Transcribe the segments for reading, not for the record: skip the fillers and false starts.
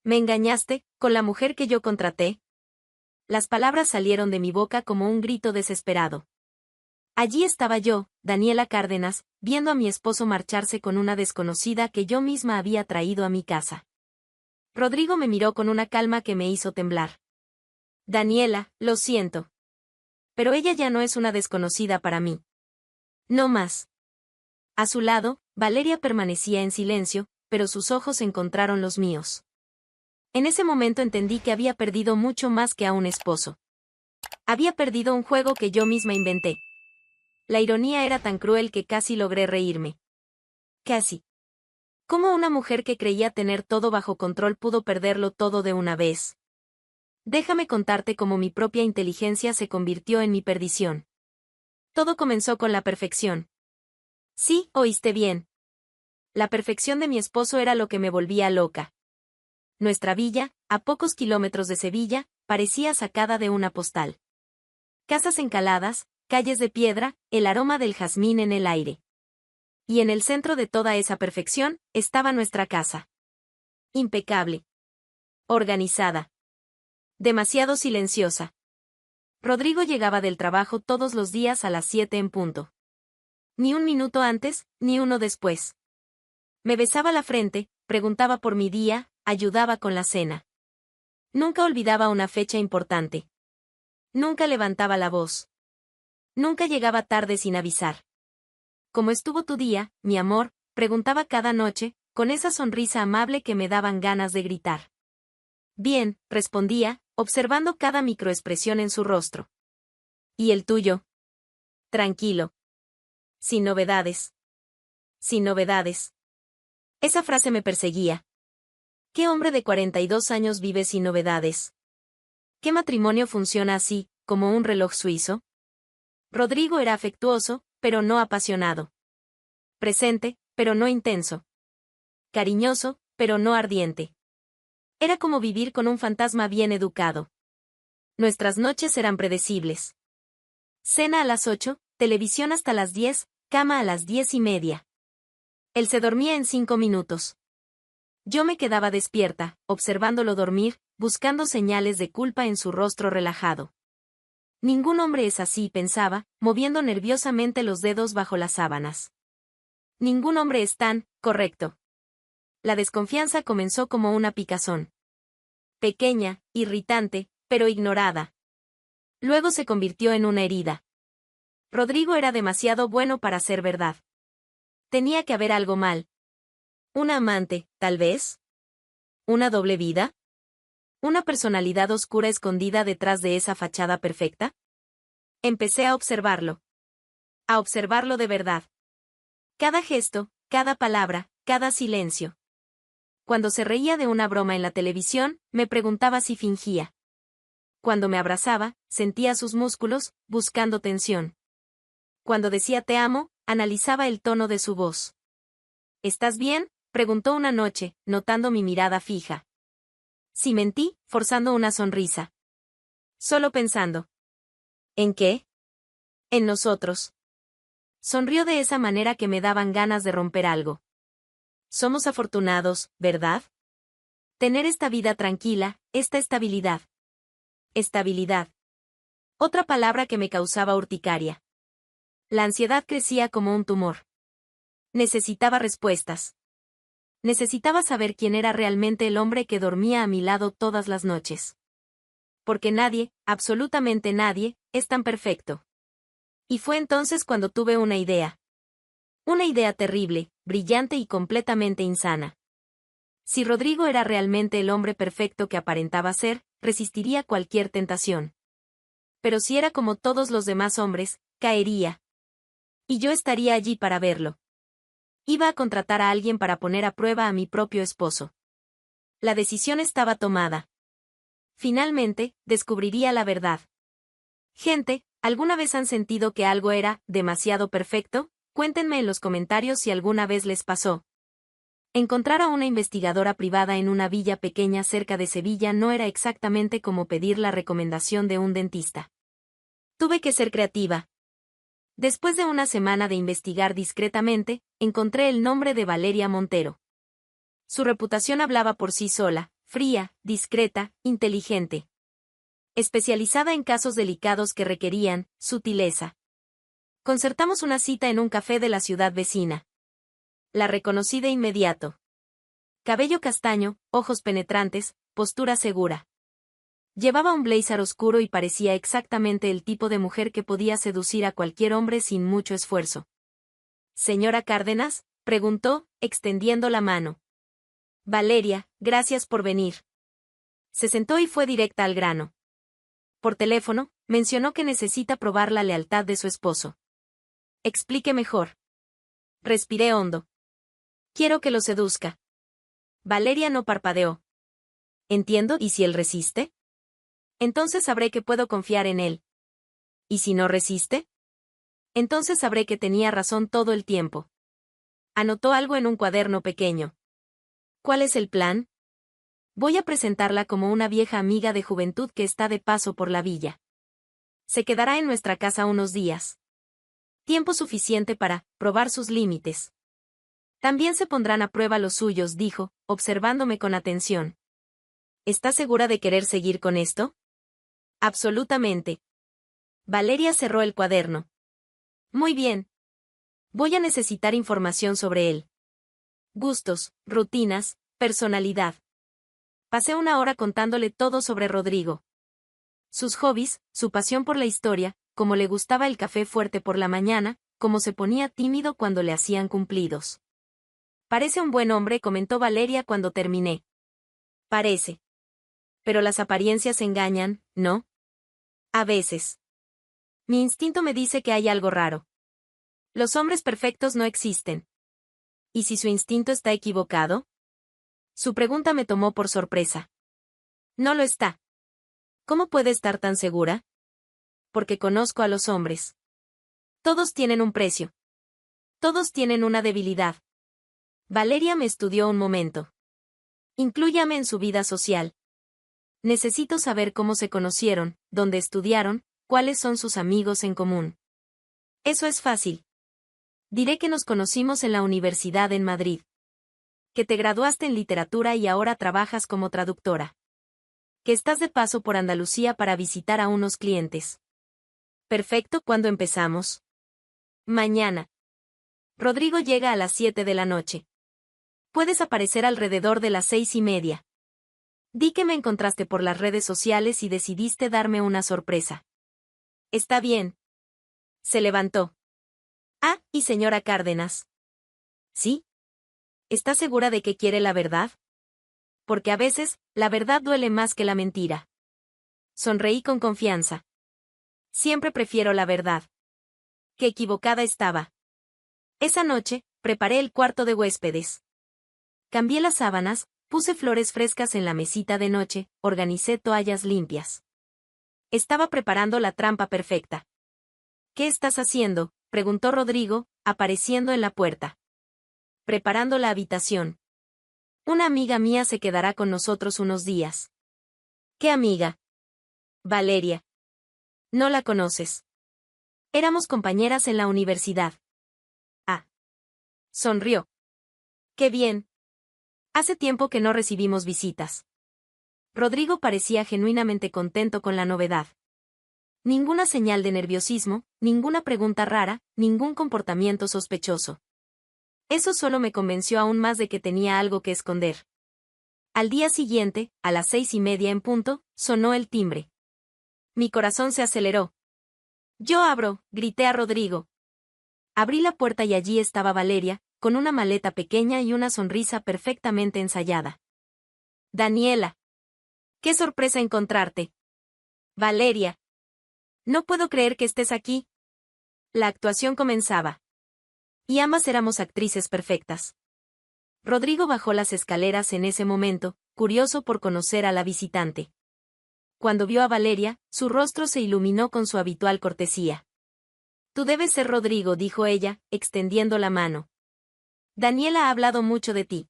Me engañaste, con la mujer que yo contraté. Las palabras salieron de mi boca como un grito desesperado. Allí estaba yo, Daniela Cárdenas, viendo a mi esposo marcharse con una desconocida que yo misma había traído a mi casa. Rodrigo me miró con una calma que me hizo temblar. Daniela, lo siento. Pero ella ya no es una desconocida para mí. No más. A su lado, Valeria permanecía en silencio, pero sus ojos encontraron los míos. En ese momento entendí que había perdido mucho más que a un esposo. Había perdido un juego que yo misma inventé. La ironía era tan cruel que casi logré reírme. Casi. ¿Cómo una mujer que creía tener todo bajo control pudo perderlo todo de una vez? Déjame contarte cómo mi propia inteligencia se convirtió en mi perdición. Todo comenzó con la perfección. Sí, oíste bien. La perfección de mi esposo era lo que me volvía loca. Nuestra villa, a pocos kilómetros de Sevilla, parecía sacada de una postal. Casas encaladas, calles de piedra, el aroma del jazmín en el aire. Y en el centro de toda esa perfección, estaba nuestra casa. Impecable. Organizada. Demasiado silenciosa. Rodrigo llegaba del trabajo todos los días a las 7 en punto. Ni un minuto antes, ni uno después. Me besaba la frente, preguntaba por mi día, ayudaba con la cena. Nunca olvidaba una fecha importante. Nunca levantaba la voz. Nunca llegaba tarde sin avisar. ¿Cómo estuvo tu día, mi amor?, preguntaba cada noche, con esa sonrisa amable que me daban ganas de gritar. Bien, respondía, observando cada microexpresión en su rostro. ¿Y el tuyo? Tranquilo. Sin novedades. Sin novedades. Esa frase me perseguía. ¿Qué hombre de 42 años vive sin novedades? ¿Qué matrimonio funciona así, como un reloj suizo? Rodrigo era afectuoso, pero no apasionado. Presente, pero no intenso. Cariñoso, pero no ardiente. Era como vivir con un fantasma bien educado. Nuestras noches eran predecibles. Cena a las 8, televisión hasta las 10, cama a las 10:30. Él se dormía en 5 minutos. Yo me quedaba despierta, observándolo dormir, buscando señales de culpa en su rostro relajado. Ningún hombre es así, pensaba, moviendo nerviosamente los dedos bajo las sábanas. Ningún hombre es tan correcto. La desconfianza comenzó como una picazón. Pequeña, irritante, pero ignorada. Luego se convirtió en una herida. Rodrigo era demasiado bueno para ser verdad. Tenía que haber algo mal. ¿Una amante, tal vez? ¿Una doble vida? ¿Una personalidad oscura escondida detrás de esa fachada perfecta? Empecé a observarlo. A observarlo de verdad. Cada gesto, cada palabra, cada silencio. Cuando se reía de una broma en la televisión, me preguntaba si fingía. Cuando me abrazaba, sentía sus músculos, buscando tensión. Cuando decía te amo, analizaba el tono de su voz. ¿Estás bien?, preguntó una noche, notando mi mirada fija. Sí, mentí, forzando una sonrisa. Solo pensando. ¿En qué? En nosotros. Sonrió de esa manera que me daban ganas de romper algo. Somos afortunados, ¿verdad? Tener esta vida tranquila, esta estabilidad. Estabilidad. Otra palabra que me causaba urticaria. La ansiedad crecía como un tumor. Necesitaba respuestas. Necesitaba saber quién era realmente el hombre que dormía a mi lado todas las noches. Porque nadie, absolutamente nadie, es tan perfecto. Y fue entonces cuando tuve una idea. Una idea terrible, brillante y completamente insana. Si Rodrigo era realmente el hombre perfecto que aparentaba ser, resistiría cualquier tentación. Pero si era como todos los demás hombres, caería. Y yo estaría allí para verlo. Iba a contratar a alguien para poner a prueba a mi propio esposo. La decisión estaba tomada. Finalmente, descubriría la verdad. Gente, ¿alguna vez han sentido que algo era demasiado perfecto? Cuéntenme en los comentarios si alguna vez les pasó. Encontrar a una investigadora privada en una villa pequeña cerca de Sevilla no era exactamente como pedir la recomendación de un dentista. Tuve que ser creativa. Después de una semana de investigar discretamente, encontré el nombre de Valeria Montero. Su reputación hablaba por sí sola, fría, discreta, inteligente. Especializada en casos delicados que requerían sutileza. Concertamos una cita en un café de la ciudad vecina. La reconocí de inmediato. Cabello castaño, ojos penetrantes, postura segura. Llevaba un blazer oscuro y parecía exactamente el tipo de mujer que podía seducir a cualquier hombre sin mucho esfuerzo. «¿Señora Cárdenas?», preguntó, extendiendo la mano. «Valeria, gracias por venir». Se sentó y fue directa al grano. Por teléfono, mencionó que necesita probar la lealtad de su esposo. «Explique mejor». Respiré hondo. «Quiero que lo seduzca». Valeria no parpadeó. «Entiendo, ¿y si él resiste?». «Entonces sabré que puedo confiar en él». «¿Y si no resiste?». «Entonces sabré que tenía razón todo el tiempo». Anotó algo en un cuaderno pequeño. «¿Cuál es el plan?». «Voy a presentarla como una vieja amiga de juventud que está de paso por la villa. Se quedará en nuestra casa unos días. Tiempo suficiente para probar sus límites. También se pondrán a prueba los suyos», dijo, observándome con atención. «¿Está segura de querer seguir con esto?». «Absolutamente». Valeria cerró el cuaderno. «Muy bien. Voy a necesitar información sobre él. Gustos, rutinas, personalidad». Pasé una hora contándole todo sobre Rodrigo. Sus hobbies, su pasión por la historia, cómo le gustaba el café fuerte por la mañana, cómo se ponía tímido cuando le hacían cumplidos. «Parece un buen hombre», comentó Valeria cuando terminé. «Parece. Pero las apariencias engañan, ¿no?». «A veces. Mi instinto me dice que hay algo raro. Los hombres perfectos no existen». «¿Y si su instinto está equivocado?». Su pregunta me tomó por sorpresa. «No lo está». «¿Cómo puede estar tan segura?». «Porque conozco a los hombres. Todos tienen un precio. Todos tienen una debilidad». Valeria me estudió un momento. «Inclúyame en su vida social. Necesito saber cómo se conocieron, dónde estudiaron, cuáles son sus amigos en común». «Eso es fácil. Diré que nos conocimos en la universidad en Madrid. Que te graduaste en literatura y ahora trabajas como traductora. Que estás de paso por Andalucía para visitar a unos clientes». «Perfecto, ¿cuándo empezamos?». «Mañana. Rodrigo llega a las 7 de la noche. Puedes aparecer alrededor de las 6:30. Di que me encontraste por las redes sociales y decidiste darme una sorpresa». «Está bien». Se levantó. «Ah, ¿y señora Cárdenas?». «Sí». «¿Está segura de que quiere la verdad?». «Porque a veces, la verdad duele más que la mentira». Sonreí con confianza. «Siempre prefiero la verdad». Qué equivocada estaba. Esa noche, preparé el cuarto de huéspedes. Cambié las sábanas, puse flores frescas en la mesita de noche, organicé toallas limpias. Estaba preparando la trampa perfecta. «¿Qué estás haciendo?», preguntó Rodrigo, apareciendo en la puerta. «Preparando la habitación. Una amiga mía se quedará con nosotros unos días». «¿Qué amiga?». «Valeria». «No la conoces». «Éramos compañeras en la universidad». «Ah». Sonrió. «Qué bien. Hace tiempo que no recibimos visitas». Rodrigo parecía genuinamente contento con la novedad. Ninguna señal de nerviosismo, ninguna pregunta rara, ningún comportamiento sospechoso. Eso solo me convenció aún más de que tenía algo que esconder. Al día siguiente, a las 6:30 en punto, sonó el timbre. Mi corazón se aceleró. «Yo abro», grité a Rodrigo. Abrí la puerta y allí estaba Valeria, con una maleta pequeña y una sonrisa perfectamente ensayada. «Daniela. Qué sorpresa encontrarte». «Valeria. No puedo creer que estés aquí». La actuación comenzaba. Y ambas éramos actrices perfectas. Rodrigo bajó las escaleras en ese momento, curioso por conocer a la visitante. Cuando vio a Valeria, su rostro se iluminó con su habitual cortesía. «Tú debes ser Rodrigo», dijo ella, extendiendo la mano. «Daniela ha hablado mucho de ti».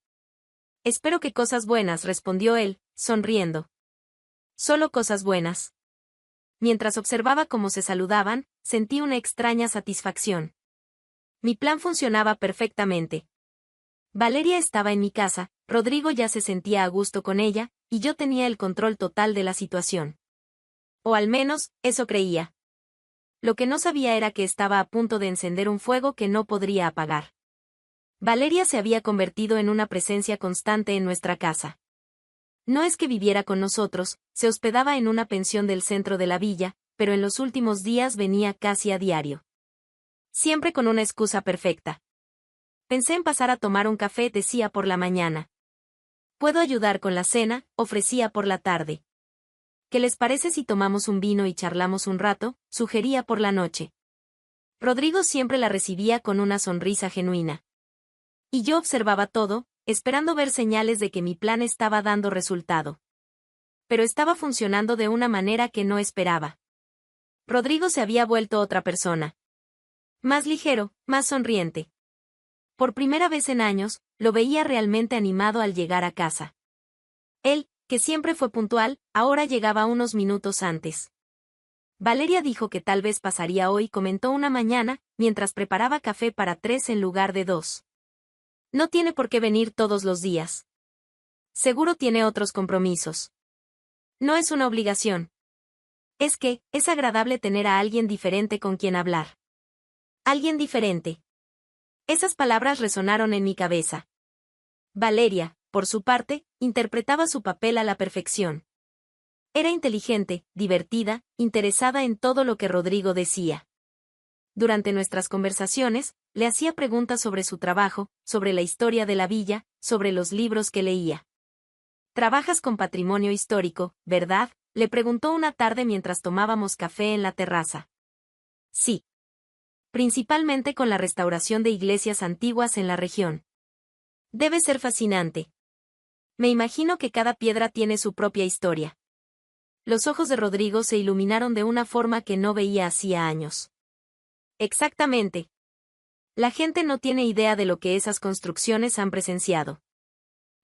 «Espero que cosas buenas», respondió él, sonriendo. «Solo cosas buenas». Mientras observaba cómo se saludaban, sentí una extraña satisfacción. Mi plan funcionaba perfectamente. Valeria estaba en mi casa, Rodrigo ya se sentía a gusto con ella, y yo tenía el control total de la situación. O al menos, eso creía. Lo que no sabía era que estaba a punto de encender un fuego que no podría apagar. Valeria se había convertido en una presencia constante en nuestra casa. No es que viviera con nosotros, se hospedaba en una pensión del centro de la villa, pero en los últimos días venía casi a diario. Siempre con una excusa perfecta. Pensé en pasar a tomar un café, decía por la mañana. Puedo ayudar con la cena, ofrecía por la tarde. ¿Qué les parece si tomamos un vino y charlamos un rato?, sugería por la noche. Rodrigo siempre la recibía con una sonrisa genuina. Y yo observaba todo, esperando ver señales de que mi plan estaba dando resultado. Pero estaba funcionando de una manera que no esperaba. Rodrigo se había vuelto otra persona. Más ligero, más sonriente. Por primera vez en años, lo veía realmente animado al llegar a casa. Él, que siempre fue puntual, ahora llegaba unos minutos antes. Valeria dijo que tal vez pasaría hoy, comentó una mañana, mientras preparaba café para 3 en lugar de 2. No tiene por qué venir todos los días. Seguro tiene otros compromisos. No es una obligación. Es que, es agradable tener a alguien diferente con quien hablar. Alguien diferente. Esas palabras resonaron en mi cabeza. Valeria, por su parte, interpretaba su papel a la perfección. Era inteligente, divertida, interesada en todo lo que Rodrigo decía. Durante nuestras conversaciones, le hacía preguntas sobre su trabajo, sobre la historia de la villa, sobre los libros que leía. «Trabajas con patrimonio histórico, ¿verdad?», le preguntó una tarde mientras tomábamos café en la terraza. Sí. Principalmente con la restauración de iglesias antiguas en la región. Debe ser fascinante. Me imagino que cada piedra tiene su propia historia. Los ojos de Rodrigo se iluminaron de una forma que no veía hacía años. Exactamente. La gente no tiene idea de lo que esas construcciones han presenciado.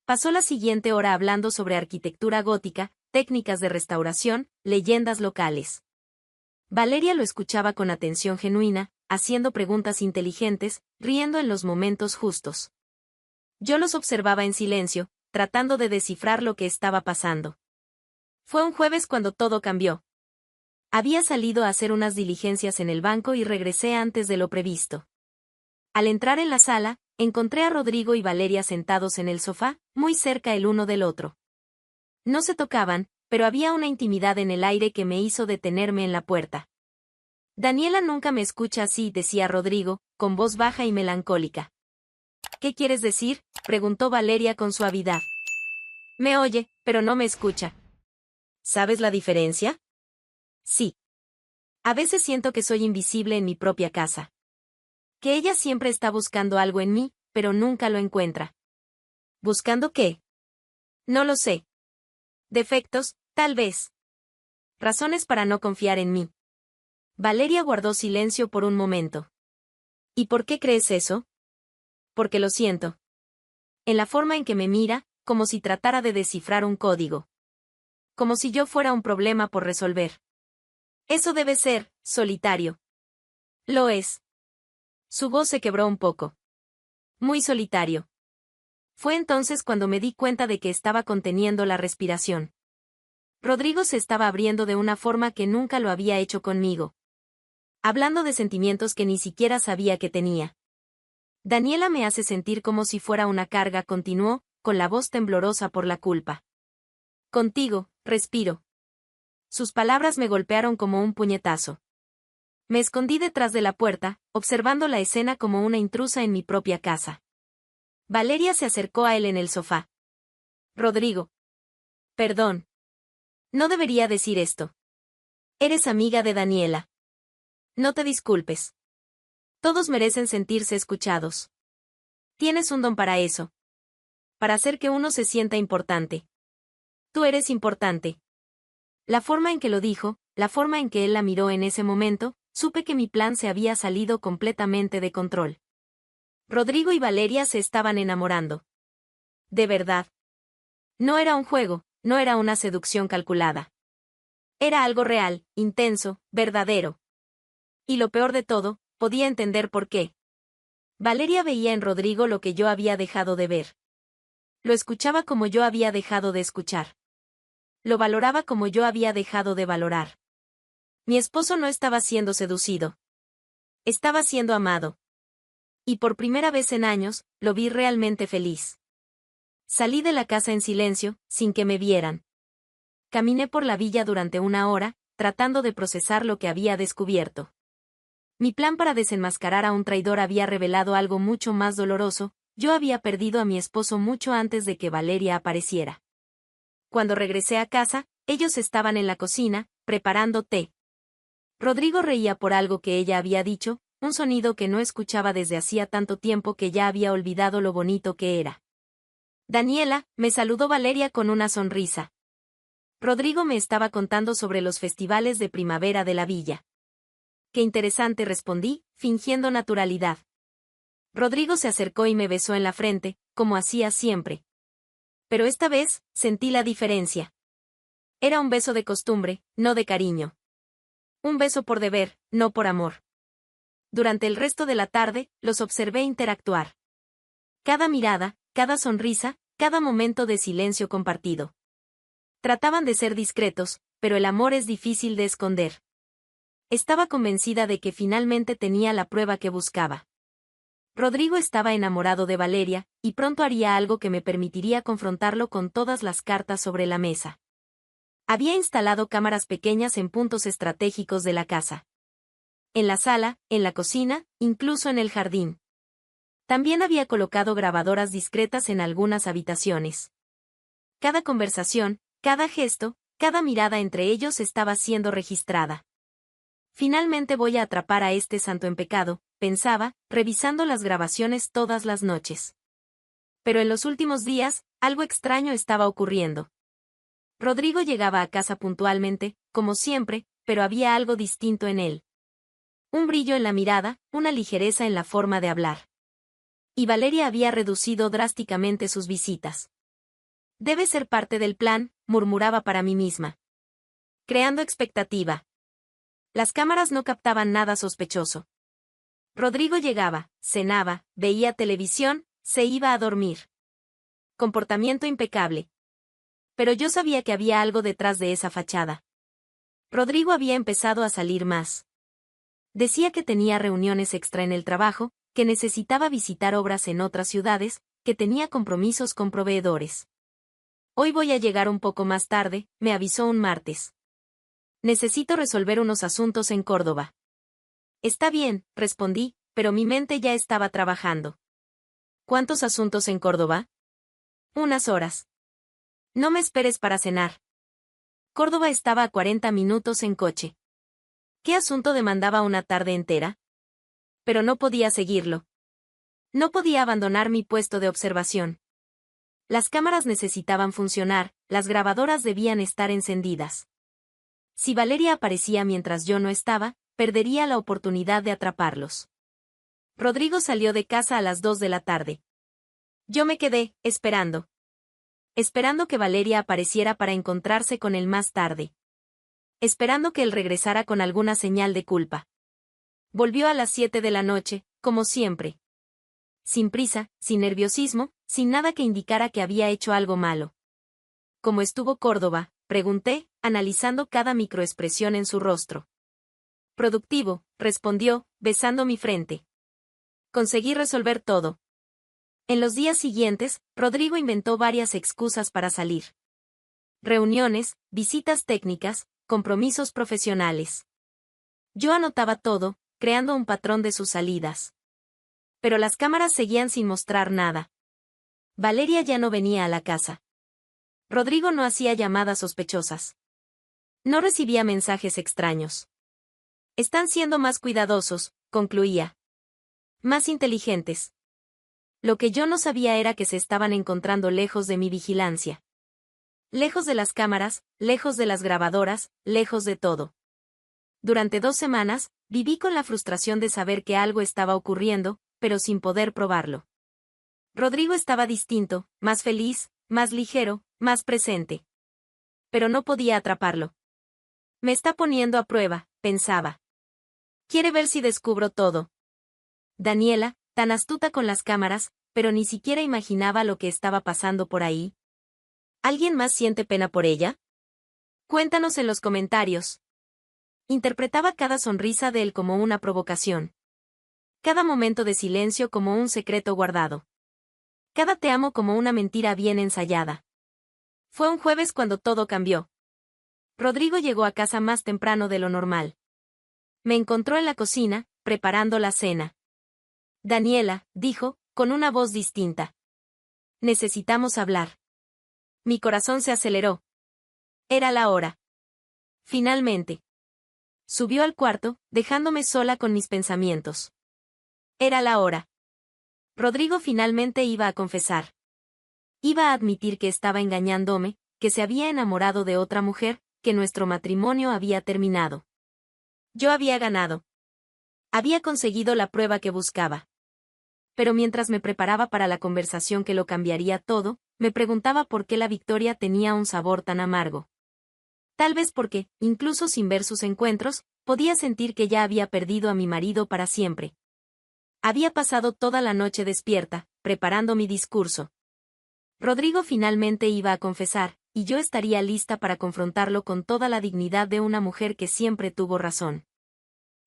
Pasó la siguiente hora hablando sobre arquitectura gótica, técnicas de restauración, leyendas locales. Valeria lo escuchaba con atención genuina, haciendo preguntas inteligentes, riendo en los momentos justos. Yo los observaba en silencio, tratando de descifrar lo que estaba pasando. Fue un jueves cuando todo cambió. Había salido a hacer unas diligencias en el banco y regresé antes de lo previsto. Al entrar en la sala, encontré a Rodrigo y Valeria sentados en el sofá, muy cerca el uno del otro. No se tocaban, pero había una intimidad en el aire que me hizo detenerme en la puerta. Daniela nunca me escucha así, decía Rodrigo, con voz baja y melancólica. ¿Qué quieres decir?, preguntó Valeria con suavidad. Me oye, pero no me escucha. ¿Sabes la diferencia? Sí. A veces siento que soy invisible en mi propia casa. Que ella siempre está buscando algo en mí, pero nunca lo encuentra. ¿Buscando qué? No lo sé. Defectos, tal vez. Razones para no confiar en mí. Valeria guardó silencio por un momento. ¿Y por qué crees eso? Porque lo siento. En la forma en que me mira, como si tratara de descifrar un código. Como si yo fuera un problema por resolver. Eso debe ser, solitario. Lo es. Su voz se quebró un poco. Muy solitario. Fue entonces cuando me di cuenta de que estaba conteniendo la respiración. Rodrigo se estaba abriendo de una forma que nunca lo había hecho conmigo. Hablando de sentimientos que ni siquiera sabía que tenía. Daniela me hace sentir como si fuera una carga, continuó, con la voz temblorosa por la culpa. Contigo, respiro. Sus palabras me golpearon como un puñetazo. Me escondí detrás de la puerta, observando la escena como una intrusa en mi propia casa. Valeria se acercó a él en el sofá. Rodrigo. Perdón. No debería decir esto. Eres amiga de Daniela. No te disculpes. Todos merecen sentirse escuchados. Tienes un don para eso. Para hacer que uno se sienta importante. Tú eres importante. La forma en que lo dijo, la forma en que él la miró en ese momento, supe que mi plan se había salido completamente de control. Rodrigo y Valeria se estaban enamorando. De verdad. No era un juego, no era una seducción calculada. Era algo real, intenso, verdadero. Y lo peor de todo, podía entender por qué. Valeria veía en Rodrigo lo que yo había dejado de ver. Lo escuchaba como yo había dejado de escuchar. Lo valoraba como yo había dejado de valorar. Mi esposo no estaba siendo seducido. Estaba siendo amado. Y por primera vez en años, lo vi realmente feliz. Salí de la casa en silencio, sin que me vieran. Caminé por la villa durante una hora, tratando de procesar lo que había descubierto. Mi plan para desenmascarar a un traidor había revelado algo mucho más doloroso. Yo había perdido a mi esposo mucho antes de que Valeria apareciera. Cuando regresé a casa, ellos estaban en la cocina, preparando té. Rodrigo reía por algo que ella había dicho, un sonido que no escuchaba desde hacía tanto tiempo que ya había olvidado lo bonito que era. Daniela, me saludó Valeria con una sonrisa. Rodrigo me estaba contando sobre los festivales de primavera de la villa. Qué interesante, respondí, fingiendo naturalidad. Rodrigo se acercó y me besó en la frente, como hacía siempre. Pero esta vez, sentí la diferencia. Era un beso de costumbre, no de cariño. Un beso por deber, no por amor. Durante el resto de la tarde, los observé interactuar. Cada mirada, cada sonrisa, cada momento de silencio compartido. Trataban de ser discretos, pero el amor es difícil de esconder. Estaba convencida de que finalmente tenía la prueba que buscaba. Rodrigo estaba enamorado de Valeria, y pronto haría algo que me permitiría confrontarlo con todas las cartas sobre la mesa. Había instalado cámaras pequeñas en puntos estratégicos de la casa. En la sala, en la cocina, incluso en el jardín. También había colocado grabadoras discretas en algunas habitaciones. Cada conversación, cada gesto, cada mirada entre ellos estaba siendo registrada. Finalmente voy a atrapar a este santo en pecado, pensaba, revisando las grabaciones todas las noches. Pero en los últimos días, algo extraño estaba ocurriendo. Rodrigo llegaba a casa puntualmente, como siempre, pero había algo distinto en él. Un brillo en la mirada, una ligereza en la forma de hablar. Y Valeria había reducido drásticamente sus visitas. Debe ser parte del plan, murmuraba para mí misma. Creando expectativa. Las cámaras no captaban nada sospechoso. Rodrigo llegaba, cenaba, veía televisión, se iba a dormir. Comportamiento impecable. Pero yo sabía que había algo detrás de esa fachada. Rodrigo había empezado a salir más. Decía que tenía reuniones extra en el trabajo, que necesitaba visitar obras en otras ciudades, que tenía compromisos con proveedores. Hoy voy a llegar un poco más tarde, me avisó un martes. Necesito resolver unos asuntos en Córdoba. Está bien, respondí, pero mi mente ya estaba trabajando. ¿Cuántos asuntos en Córdoba? Unas horas. No me esperes para cenar. Córdoba estaba a 40 minutos en coche. ¿Qué asunto demandaba una tarde entera? Pero no podía seguirlo. No podía abandonar mi puesto de observación. Las cámaras necesitaban funcionar, las grabadoras debían estar encendidas. Si Valeria aparecía mientras yo no estaba, perdería la oportunidad de atraparlos. Rodrigo salió de casa a las 2 de la tarde. Yo me quedé, esperando. Esperando que Valeria apareciera para encontrarse con él más tarde. Esperando que él regresara con alguna señal de culpa. Volvió a las 7 de la noche, como siempre. Sin prisa, sin nerviosismo, sin nada que indicara que había hecho algo malo. ¿Cómo estuvo Córdoba?, pregunté, analizando cada microexpresión en su rostro. Productivo, respondió, besando mi frente. Conseguí resolver todo. En los días siguientes, Rodrigo inventó varias excusas para salir. Reuniones, visitas técnicas, compromisos profesionales. Yo anotaba todo, creando un patrón de sus salidas. Pero las cámaras seguían sin mostrar nada. Valeria ya no venía a la casa. Rodrigo no hacía llamadas sospechosas. No recibía mensajes extraños. Están siendo más cuidadosos, concluía. Más inteligentes. Lo que yo no sabía era que se estaban encontrando lejos de mi vigilancia. Lejos de las cámaras, lejos de las grabadoras, lejos de todo. Durante 2 semanas, viví con la frustración de saber que algo estaba ocurriendo, pero sin poder probarlo. Rodrigo estaba distinto, más feliz, más ligero, más presente. Pero no podía atraparlo. Me está poniendo a prueba, pensaba. Quiere ver si descubro todo. Daniela, tan astuta con las cámaras, pero ni siquiera imaginaba lo que estaba pasando por ahí. ¿Alguien más siente pena por ella? Cuéntanos en los comentarios. Interpretaba cada sonrisa de él como una provocación. Cada momento de silencio como un secreto guardado. Cada te amo como una mentira bien ensayada. Fue un jueves cuando todo cambió. Rodrigo llegó a casa más temprano de lo normal. Me encontró en la cocina, preparando la cena. Daniela, dijo, con una voz distinta. Necesitamos hablar. Mi corazón se aceleró. Era la hora. Finalmente. Subió al cuarto, dejándome sola con mis pensamientos. Era la hora. Rodrigo finalmente iba a confesar. Iba a admitir que estaba engañándome, que se había enamorado de otra mujer, que nuestro matrimonio había terminado. Yo había ganado. Había conseguido la prueba que buscaba. Pero mientras me preparaba para la conversación que lo cambiaría todo, me preguntaba por qué la victoria tenía un sabor tan amargo. Tal vez porque, incluso sin ver sus encuentros, podía sentir que ya había perdido a mi marido para siempre. Había pasado toda la noche despierta, preparando mi discurso. Rodrigo finalmente iba a confesar, y yo estaría lista para confrontarlo con toda la dignidad de una mujer que siempre tuvo razón.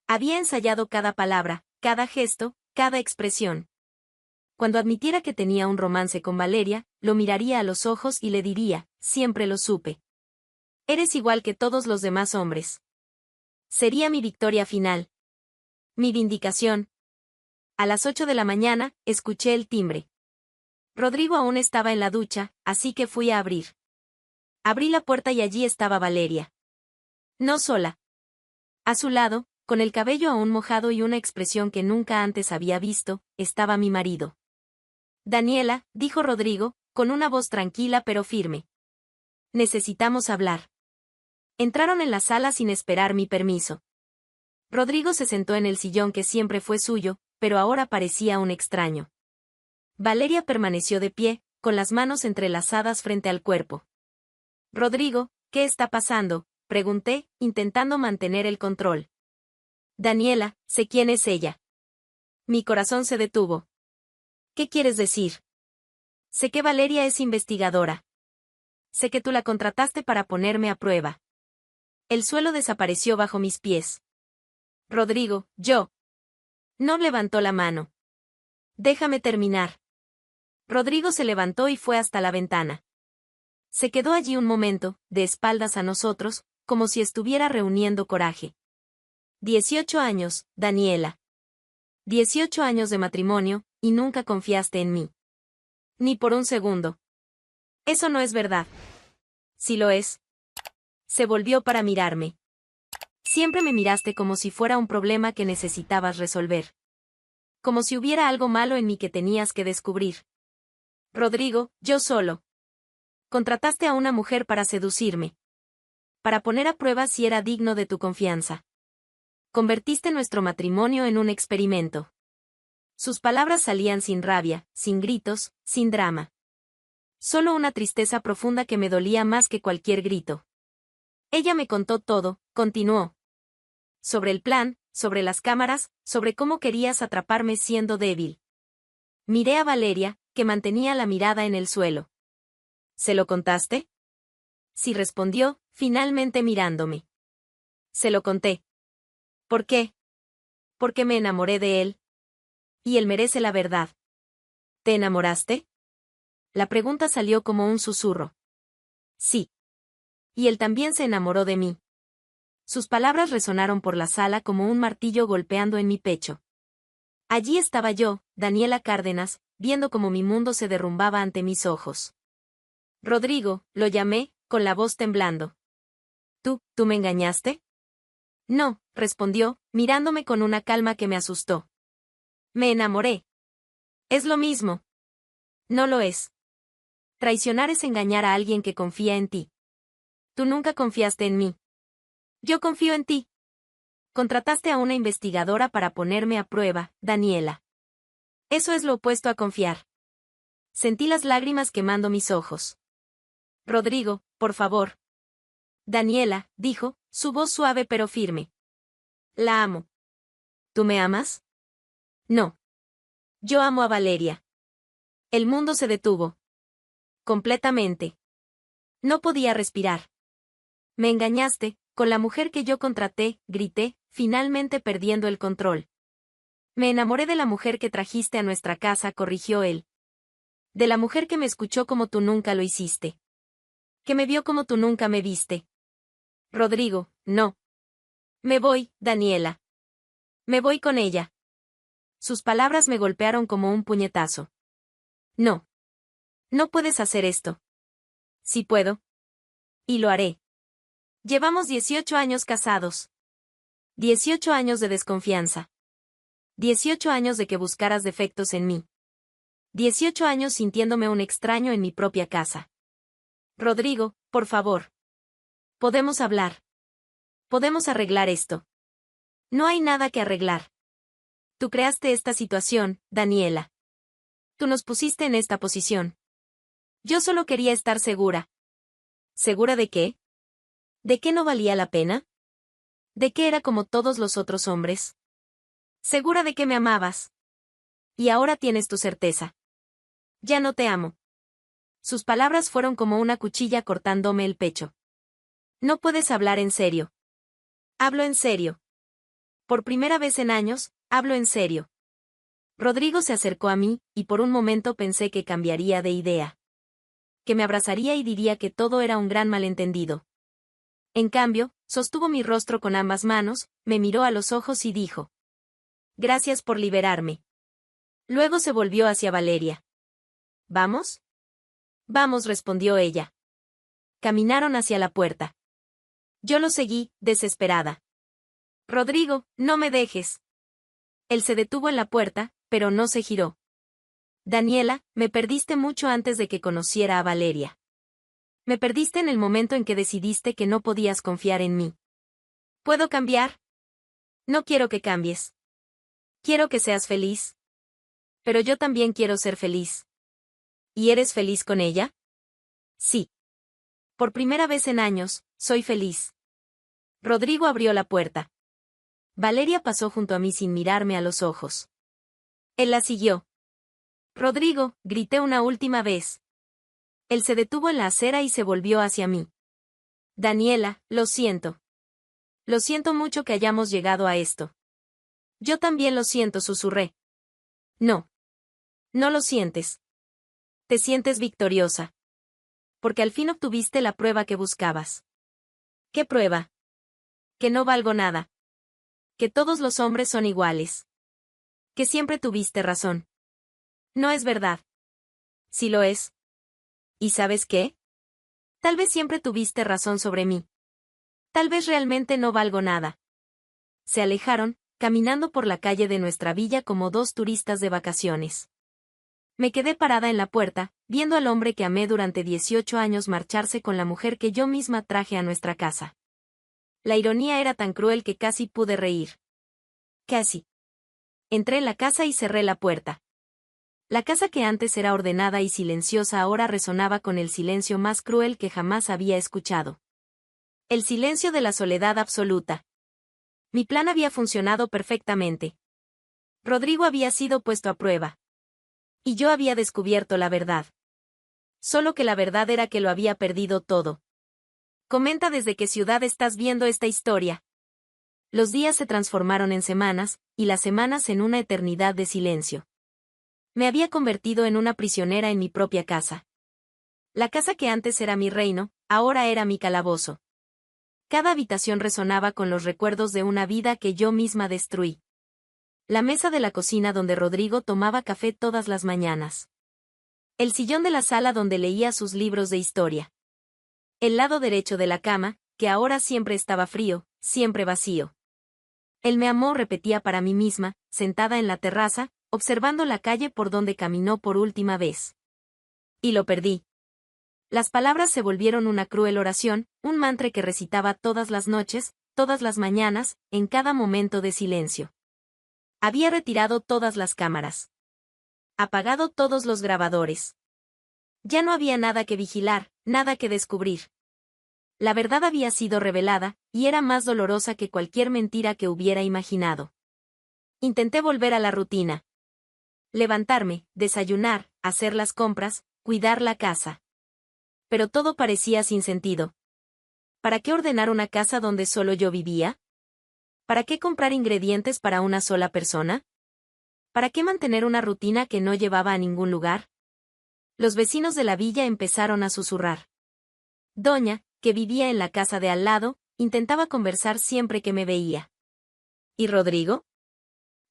Había ensayado cada palabra, cada gesto, cada expresión. Cuando admitiera que tenía un romance con Valeria, lo miraría a los ojos y le diría, siempre lo supe. Eres igual que todos los demás hombres. Sería mi victoria final. Mi vindicación. A las 8 de la mañana, escuché el timbre. Rodrigo aún estaba en la ducha, así que fui a abrir. Abrí la puerta y allí estaba Valeria. No sola. A su lado, con el cabello aún mojado y una expresión que nunca antes había visto, estaba mi marido. Daniela, dijo Rodrigo, con una voz tranquila pero firme. Necesitamos hablar. Entraron en la sala sin esperar mi permiso. Rodrigo se sentó en el sillón que siempre fue suyo, pero ahora parecía un extraño. Valeria permaneció de pie, con las manos entrelazadas frente al cuerpo. Rodrigo, ¿qué está pasando?, pregunté, intentando mantener el control. Daniela, sé quién es ella. Mi corazón se detuvo. ¿Qué quieres decir? Sé que Valeria es investigadora. Sé que tú la contrataste para ponerme a prueba. El suelo desapareció bajo mis pies. Rodrigo, yo. No levantó la mano. Déjame terminar. Rodrigo se levantó y fue hasta la ventana. Se quedó allí un momento, de espaldas a nosotros, como si estuviera reuniendo coraje. 18 años, Daniela. 18 años de matrimonio, y nunca confiaste en mí. Ni por un segundo. Eso no es verdad. Sí lo es. Se volvió para mirarme. Siempre me miraste como si fuera un problema que necesitabas resolver. Como si hubiera algo malo en mí que tenías que descubrir. Rodrigo, yo solo. Contrataste a una mujer para seducirme. Para poner a prueba si era digno de tu confianza. Convertiste nuestro matrimonio en un experimento. Sus palabras salían sin rabia, sin gritos, sin drama. Solo una tristeza profunda que me dolía más que cualquier grito. Ella me contó todo, continuó. Sobre el plan, sobre las cámaras, sobre cómo querías atraparme siendo débil. Miré a Valeria, que mantenía la mirada en el suelo. ¿Se lo contaste? Sí, respondió, finalmente mirándome. Se lo conté. ¿Por qué? Porque me enamoré de él. Y él merece la verdad. ¿Te enamoraste? La pregunta salió como un susurro. Sí. Y él también se enamoró de mí. Sus palabras resonaron por la sala como un martillo golpeando en mi pecho. Allí estaba yo, Daniela Cárdenas, viendo cómo mi mundo se derrumbaba ante mis ojos. Rodrigo, lo llamé, con la voz temblando. ¿Tú me engañaste? No, respondió, mirándome con una calma que me asustó. Me enamoré. Es lo mismo. No lo es. Traicionar es engañar a alguien que confía en ti. Tú nunca confiaste en mí. Yo confío en ti. Contrataste a una investigadora para ponerme a prueba, Daniela. Eso es lo opuesto a confiar. Sentí las lágrimas quemando mis ojos. Rodrigo, por favor. Daniela, dijo, su voz suave pero firme. La amo. ¿Tú me amas? No. Yo amo a Valeria. El mundo se detuvo. Completamente. No podía respirar. Me engañaste, con la mujer que yo contraté, grité, finalmente perdiendo el control. Me enamoré de la mujer que trajiste a nuestra casa, corrigió él. De la mujer que me escuchó como tú nunca lo hiciste. Que me vio como tú nunca me viste. Rodrigo, no. Me voy, Daniela. Me voy con ella. Sus palabras me golpearon como un puñetazo. No. No puedes hacer esto. Sí puedo. Y lo haré. Llevamos 18 años casados. 18 años de desconfianza. 18 años de que buscaras defectos en mí. 18 años sintiéndome un extraño en mi propia casa. Rodrigo, por favor. Podemos hablar. Podemos arreglar esto. No hay nada que arreglar. Tú creaste esta situación, Daniela. Tú nos pusiste en esta posición. Yo solo quería estar segura. ¿Segura de qué? ¿De qué no valía la pena? ¿De qué era como todos los otros hombres? Segura de que me amabas. Y ahora tienes tu certeza. Ya no te amo. Sus palabras fueron como una cuchilla cortándome el pecho. No puedes hablar en serio. Hablo en serio. Por primera vez en años, hablo en serio. Rodrigo se acercó a mí, y por un momento pensé que cambiaría de idea. Que me abrazaría y diría que todo era un gran malentendido. En cambio, sostuvo mi rostro con ambas manos, me miró a los ojos y dijo: Gracias por liberarme. Luego se volvió hacia Valeria. ¿Vamos? Vamos, respondió ella. Caminaron hacia la puerta. Yo lo seguí, desesperada. Rodrigo, no me dejes. Él se detuvo en la puerta, pero no se giró. Daniela, me perdiste mucho antes de que conociera a Valeria. Me perdiste en el momento en que decidiste que no podías confiar en mí. ¿Puedo cambiar? No quiero que cambies. Quiero que seas feliz. Pero yo también quiero ser feliz. ¿Y eres feliz con ella? Sí. Por primera vez en años, soy feliz. Rodrigo abrió la puerta. Valeria pasó junto a mí sin mirarme a los ojos. Él la siguió. Rodrigo, grité una última vez. Él se detuvo en la acera y se volvió hacia mí. Daniela, lo siento. Lo siento mucho que hayamos llegado a esto. Yo también lo siento, susurré. No. No lo sientes. Te sientes victoriosa. Porque al fin obtuviste la prueba que buscabas. ¿Qué prueba? Que no valgo nada. Que todos los hombres son iguales. Que siempre tuviste razón. No es verdad. Sí lo es. ¿Y sabes qué? Tal vez siempre tuviste razón sobre mí. Tal vez realmente no valgo nada. Se alejaron, caminando por la calle de nuestra villa como dos turistas de vacaciones. Me quedé parada en la puerta, viendo al hombre que amé durante 18 años marcharse con la mujer que yo misma traje a nuestra casa. La ironía era tan cruel que casi pude reír. Casi. Entré en la casa y cerré la puerta. La casa que antes era ordenada y silenciosa ahora resonaba con el silencio más cruel que jamás había escuchado. El silencio de la soledad absoluta. Mi plan había funcionado perfectamente. Rodrigo había sido puesto a prueba. Y yo había descubierto la verdad. Solo que la verdad era que lo había perdido todo. Comenta desde qué ciudad estás viendo esta historia. Los días se transformaron en semanas, y las semanas en una eternidad de silencio. Me había convertido en una prisionera en mi propia casa. La casa que antes era mi reino, ahora era mi calabozo. Cada habitación resonaba con los recuerdos de una vida que yo misma destruí. La mesa de la cocina donde Rodrigo tomaba café todas las mañanas. El sillón de la sala donde leía sus libros de historia. El lado derecho de la cama, que ahora siempre estaba frío, siempre vacío. Él me amó, repetía para mí misma, sentada en la terraza, observando la calle por donde caminó por última vez. Y lo perdí. Las palabras se volvieron una cruel oración, un mantra que recitaba todas las noches, todas las mañanas, en cada momento de silencio. Había retirado todas las cámaras. Apagado todos los grabadores. Ya no había nada que vigilar, nada que descubrir. La verdad había sido revelada, y era más dolorosa que cualquier mentira que hubiera imaginado. Intenté volver a la rutina. Levantarme, desayunar, hacer las compras, cuidar la casa. Pero todo parecía sin sentido. ¿Para qué ordenar una casa donde solo yo vivía? ¿Para qué comprar ingredientes para una sola persona? ¿Para qué mantener una rutina que no llevaba a ningún lugar? Los vecinos de la villa empezaron a susurrar. Doña, que vivía en la casa de al lado, intentaba conversar siempre que me veía. ¿Y Rodrigo?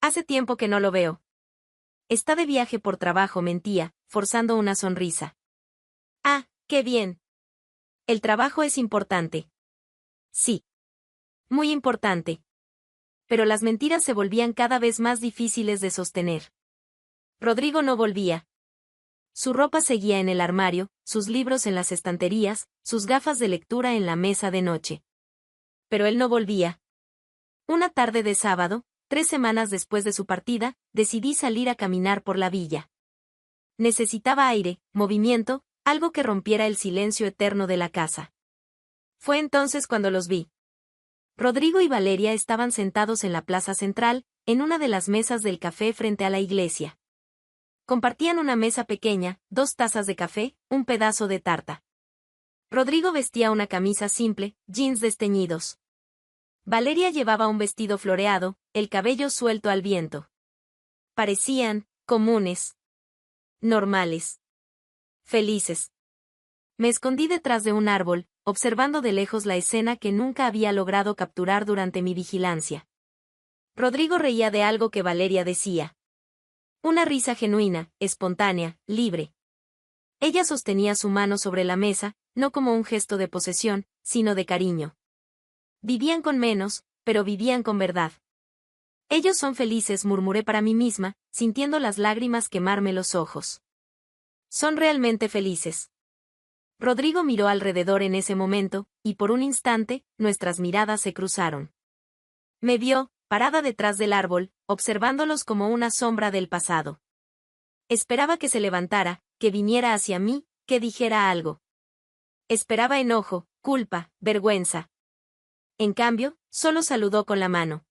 Hace tiempo que no lo veo. Está de viaje por trabajo, mentía, forzando una sonrisa. Ah, qué bien. El trabajo es importante. Sí. Muy importante. Pero las mentiras se volvían cada vez más difíciles de sostener. Rodrigo no volvía. Su ropa seguía en el armario, sus libros en las estanterías, sus gafas de lectura en la mesa de noche. Pero él no volvía. Una tarde de sábado, 3 semanas después de su partida, decidí salir a caminar por la villa. Necesitaba aire, movimiento, algo que rompiera el silencio eterno de la casa. Fue entonces cuando los vi. Rodrigo y Valeria estaban sentados en la plaza central, en una de las mesas del café frente a la iglesia. Compartían una mesa pequeña, 2 tazas de café, un pedazo de tarta. Rodrigo vestía una camisa simple, jeans desteñidos. Valeria llevaba un vestido floreado, el cabello suelto al viento. Parecían comunes, normales, felices. Me escondí detrás de un árbol, observando de lejos la escena que nunca había logrado capturar durante mi vigilancia. Rodrigo reía de algo que Valeria decía. Una risa genuina, espontánea, libre. Ella sostenía su mano sobre la mesa, no como un gesto de posesión, sino de cariño. Vivían con menos, pero vivían con verdad. Ellos son felices, murmuré para mí misma, sintiendo las lágrimas quemarme los ojos. Son realmente felices. Rodrigo miró alrededor en ese momento, y por un instante, nuestras miradas se cruzaron. Me vio, parada detrás del árbol, observándolos como una sombra del pasado. Esperaba que se levantara, que viniera hacia mí, que dijera algo. Esperaba enojo, culpa, vergüenza. En cambio, solo saludó con la mano.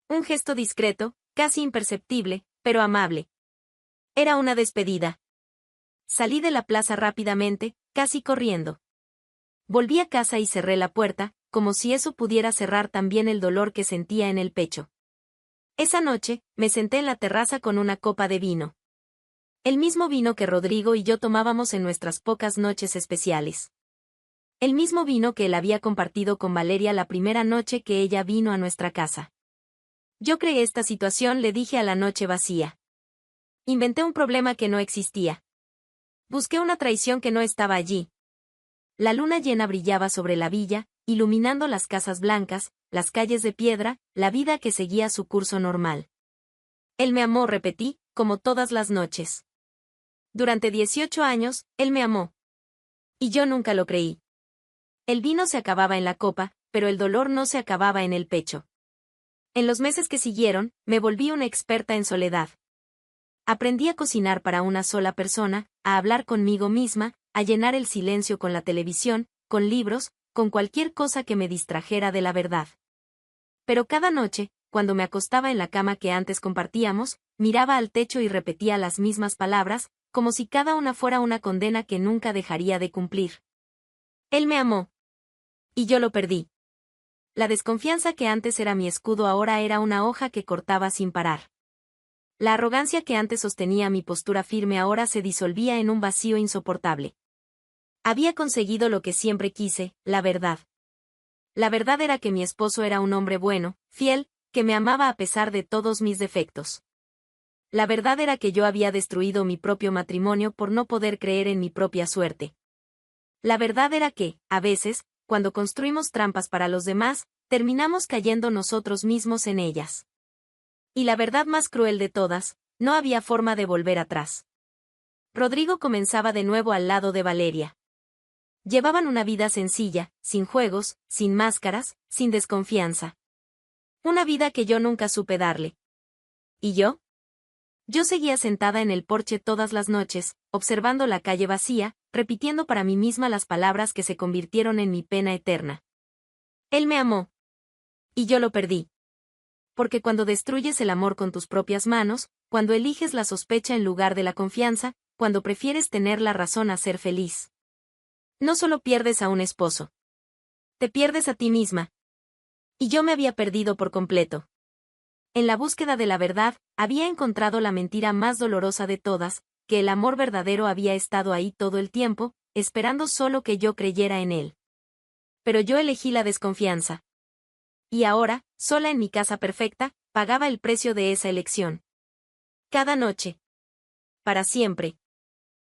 Un gesto discreto, casi imperceptible, pero amable. Era una despedida. Salí de la plaza rápidamente, casi corriendo. Volví a casa y cerré la puerta, como si eso pudiera cerrar también el dolor que sentía en el pecho. Esa noche, me senté en la terraza con una copa de vino. El mismo vino que Rodrigo y yo tomábamos en nuestras pocas noches especiales. El mismo vino que él había compartido con Valeria la primera noche que ella vino a nuestra casa. Yo creé esta situación, le dije a la noche vacía. Inventé un problema que no existía. Busqué una traición que no estaba allí. La luna llena brillaba sobre la villa, iluminando las casas blancas, las calles de piedra, la vida que seguía su curso normal. Él me amó, repetí, como todas las noches. Durante 18 años, él me amó. Y yo nunca lo creí. El vino se acababa en la copa, pero el dolor no se acababa en el pecho. En los meses que siguieron, me volví una experta en soledad. Aprendí a cocinar para una sola persona, a hablar conmigo misma, a llenar el silencio con la televisión, con libros, con cualquier cosa que me distrajera de la verdad. Pero cada noche, cuando me acostaba en la cama que antes compartíamos, miraba al techo y repetía las mismas palabras, como si cada una fuera una condena que nunca dejaría de cumplir. Él me amó. Y yo lo perdí. La desconfianza que antes era mi escudo ahora era una hoja que cortaba sin parar. La arrogancia que antes sostenía mi postura firme ahora se disolvía en un vacío insoportable. Había conseguido lo que siempre quise, la verdad. La verdad era que mi esposo era un hombre bueno, fiel, que me amaba a pesar de todos mis defectos. La verdad era que yo había destruido mi propio matrimonio por no poder creer en mi propia suerte. La verdad era que, a veces, cuando construimos trampas para los demás, terminamos cayendo nosotros mismos en ellas. Y la verdad más cruel de todas, no había forma de volver atrás. Rodrigo comenzaba de nuevo al lado de Valeria. Llevaban una vida sencilla, sin juegos, sin máscaras, sin desconfianza. Una vida que yo nunca supe darle. ¿Y yo? Yo seguía sentada en el porche todas las noches, observando la calle vacía, repitiendo para mí misma las palabras que se convirtieron en mi pena eterna. Él me amó. Y yo lo perdí. Porque cuando destruyes el amor con tus propias manos, cuando eliges la sospecha en lugar de la confianza, cuando prefieres tener la razón a ser feliz. No solo pierdes a un esposo. Te pierdes a ti misma. Y yo me había perdido por completo. En la búsqueda de la verdad, había encontrado la mentira más dolorosa de todas, que el amor verdadero había estado ahí todo el tiempo, esperando solo que yo creyera en él. Pero yo elegí la desconfianza. Y ahora, sola en mi casa perfecta, pagaba el precio de esa elección. Cada noche. Para siempre.